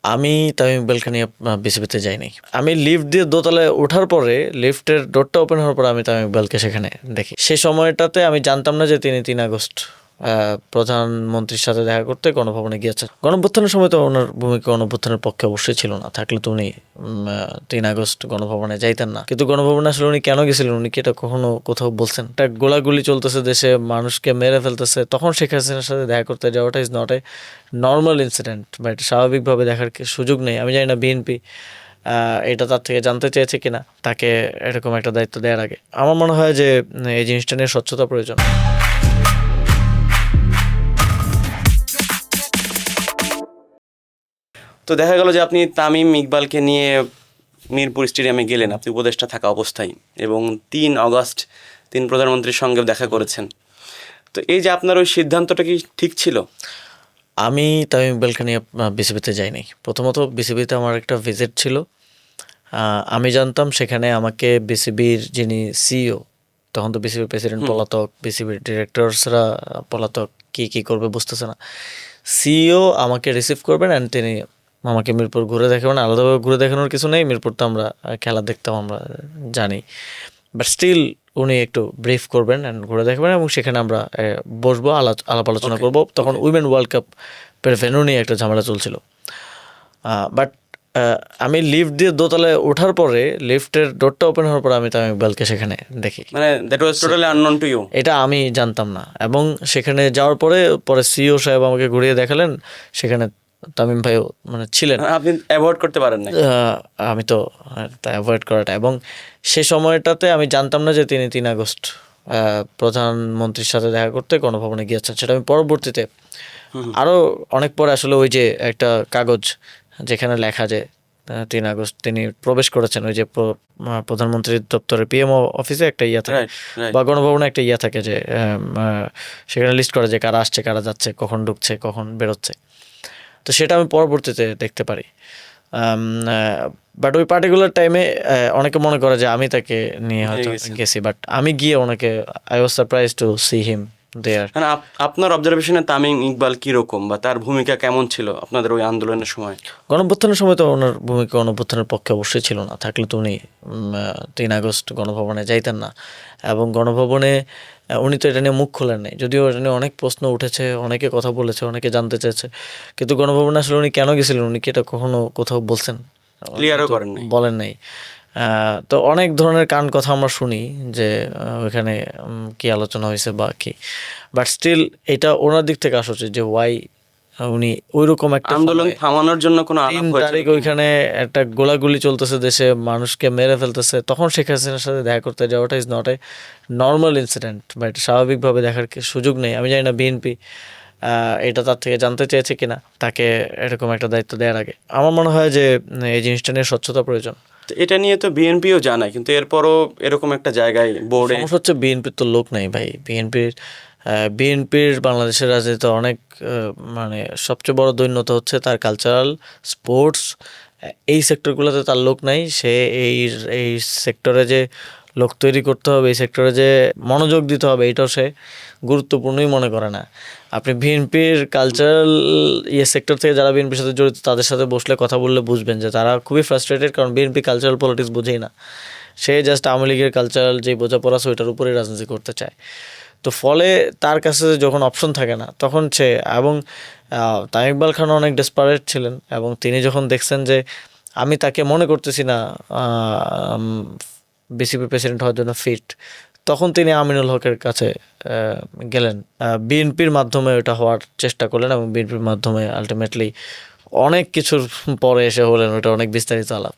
আমি তামিম ইকবালকে নিয়ে বিসিবিতে যাই নাই। আমি লিফট দিয়ে দোতলায় ওঠার পরে লিফটের ডোরটা ওপেন হওয়ার পরে আমি তামিম ইকবালকে সেখানে দেখি। সে সময়টাতে আমি জানতাম না যে তিনি 3 আগস্ট প্রধানমন্ত্রীর সাথে দেখা করতে গণভবনে গিয়েছেন। গণঅভ্যুত্থানের সময় তো ওনার ভূমিকা গণঅভ্যুত্থানের পক্ষে অবশ্যই ছিল না, থাকলে তো উনি 3 আগস্ট গণভবনে যাইতেন না। কিন্তু গণভবনে আসলে উনি কেন গেছিলেন, উনি কি এটা কখনো কোথাও বলছেন? একটা গোলাগুলি চলতেছে দেশে, মানুষকে মেরে ফেলতেছে, তখন শেখ হাসিনার সাথে দেখা করতে যাওয়াটা is not a normal incident বা এটা স্বাভাবিকভাবে দেখার সুযোগ নেই। আমি জানি না বিএনপি এটা তার থেকে জানতে চেয়েছে কিনা তাকে এরকম একটা দায়িত্ব দেওয়ার আগে। আমার মনে হয় যে এই জিনিসটা নিয়ে স্বচ্ছতা প্রয়োজন। তো দেখা গেল যে আপনি তামিম ইকবালকে নিয়ে মিরপুর স্টেডিয়ামে গেলেন, আপনি উপদেষ্টা থাকা অবস্থায়, এবং 3 আগস্ট প্রধানমন্ত্রীর সঙ্গে দেখা করেছেন। তো এই যে আপনার ওই সিদ্ধান্তটা কি ঠিক ছিল? আমি তামিম ইকবালকে নিয়ে বিসিবিতে যাই নাই। প্রথমত বিসিবিতে আমার একটা ভিজিট ছিল। আমি জানতাম সেখানে আমাকে বিসিবির যিনি সিইও, তখন তো বিসিবির প্রেসিডেন্ট পলাতক, বিসিবির ডিরেক্টরসরা পলাতক, কী করবে বুঝতেছে না। সিইও আমাকে রিসিভ করবেন অ্যান্ড তিনি আমাকে মিরপুর ঘুরে দেখাবেন। আলাদাভাবে ঘুরে দেখানোর কিছু নেই, মিরপুর তো আমরা খেলা দেখতাম, আমরা জানি। বাট স্টিল উনি একটু ব্রিফ করবেন অ্যান্ড ঘুরে দেখাবেন এবং সেখানে আমরা বসবো, আলাপ আলোচনা করবো। তখন উইমেন ওয়ার্ল্ড কাপ ভেন্যু নিয়ে একটা ঝামেলা চলছিল। বাট আমি লিফট দিয়ে দোতলায় ওঠার পরে লিফটের ডোরটা ওপেন হওয়ার পরে আমি তামিম ইকবালকে সেখানে দেখি। মানে that was totally unknown to you? এটা আমি জানতাম না। এবং সেখানে যাওয়ার পরে সিইও সাহেব আমাকে ঘুরিয়ে দেখালেন, সেখানে তামিম ভাইও মানে ছিলেন। আপনি অ্যাভয়েড করতে পারেন না? আমি তো অ্যাভয়েড করাটা, এবং সে সময়টাতে আমি জানতাম না যে তিনি 3 আগস্ট প্রধানমন্ত্রীর সাথে দেখা করতে গণভবনে গিয়েছেন। সেটা আমি পরবর্তীতে আরও অনেক পরে আসলে ওই যে একটা কাগজ যেখানে লেখা যে 3 আগস্ট তিনি প্রবেশ করেছেন, ওই যে প্রধানমন্ত্রীর দপ্তরে পিএমও অফিসে একটা ইয়া থাকে বা গণভবনে একটা ইয়া থাকে যে সেখানে লিস্ট করে যে কারা আসছে, কারা যাচ্ছে, কখন ঢুকছে, কখন বেরোচ্ছে। তো সেটা আমি পরবর্তীতে দেখতে পারি। বাট ওই পার্টিকুলার টাইমে অনেকে মনে করে যে আমি তাকে নিয়ে হয়তো গেছি, বাট আমি গিয়ে ওনাকে I was surprise to see him there. মানে আপনার অবজারভেশনে তামিম ইকবাল কীরকম বা তার ভূমিকা কেমন ছিল আপনাদের ওই আন্দোলনের সময়? গণঅভ্যুত্থানের সময় তো ওনার ভূমিকা গণঅভ্যুত্থানের পক্ষে অবশ্যই ছিল না, থাকলে তো উনি 3 আগস্ট গণভবনে যাইতেন না। এবং গণভবনে উনি তো এটা নিয়ে মুখ খোলেন নাই, যদিও এটা নিয়ে অনেক প্রশ্ন উঠেছে, অনেকে কথা বলেছে, অনেকে জানতে চেয়েছে। কিন্তু গণভবনে আসলে উনি কেন গেছিলেন, উনি কি এটা কখনো কোথাও বলছেন? ক্লিয়ারও করেন নাই? বলেন নাই। তো অনেক ধরনের কান কথা আমরা শুনি যে ওইখানে কি আলোচনা হয়েছে বা কি, বাট স্টিল এটা ওনার দিক থেকে আসা উচিত যে ওয়াই উনি ওইরকম একটা আন্দোলন থামানোর জন্য কোনো 3 তারিখ ওইখানে একটা গোলাগুলি চলতেছে দেশে, মানুষকে মেরে ফেলতেছে, তখন শেখ হাসিনার সাথে দেখা করতে যাওয়াটা is not a normal incident বা এটা স্বাভাবিকভাবে দেখার সুযোগ নেই। আমি জানি না বিএনপি এটা তার থেকে জানতে চেয়েছে কিনা তাকে এরকম একটা দায়িত্ব দেওয়ার আগে। আমার মনে হয় যে এই জিনিসটা নিয়ে স্বচ্ছতা প্রয়োজন। এটা নিয়ে তো বিএনপিও জানায়, কিন্তু এরপরও এরকম একটা জায়গায় বোর্ডে সমস্যা হচ্ছে বিএনপির তো লোক নেই ভাই। বিএনপির বাংলাদেশের রাজনীতিতে অনেক মানে সবচেয়ে বড় দৈন্যতা হচ্ছে তার কালচারাল, স্পোর্টস, এই সেক্টরগুলোতে তার লোক নাই। সে এই সেক্টরে যে লোক তৈরি করতে হবে, এই সেক্টরে যে মনোযোগ দিতে হবে, এটাও সে গুরুত্বপূর্ণই মনে করে না। আপনি বিএনপির কালচারাল সেক্টর থেকে যারা বিএনপির সাথে জড়িত তাদের সাথে বসলে কথা বললে বুঝবেন যে তারা খুবই ফ্রাস্ট্রেটেড, কারণ বিএনপি কালচারাল পলিটিক্স বোঝেই না। সে জাস্ট আওয়ামী লীগের কালচারাল যে বোঝাপড়া আছে ওইটার উপরেই রাজনীতি করতে চায়। তো ফলে তার কাছে যখন অপশন থাকে না তখন সে, এবং তামিম ইকবাল খান অনেক ডেসপারেট ছিলেন, এবং তিনি যখন দেখছেন যে আমি তাকে মনে করতেছি না বিসিবি প্রেসিডেন্ট হওয়ার জন্য ফিট, তখন তিনি আমিনুল হকের কাছে গেলেন, বিএনপির মাধ্যমে ওটা হওয়ার চেষ্টা করলেন, এবং বিএনপির মাধ্যমে আলটিমেটলি অনেক কিছুর পরে এসে হলেন ওটা অনেক বিস্তারিত আলাপ।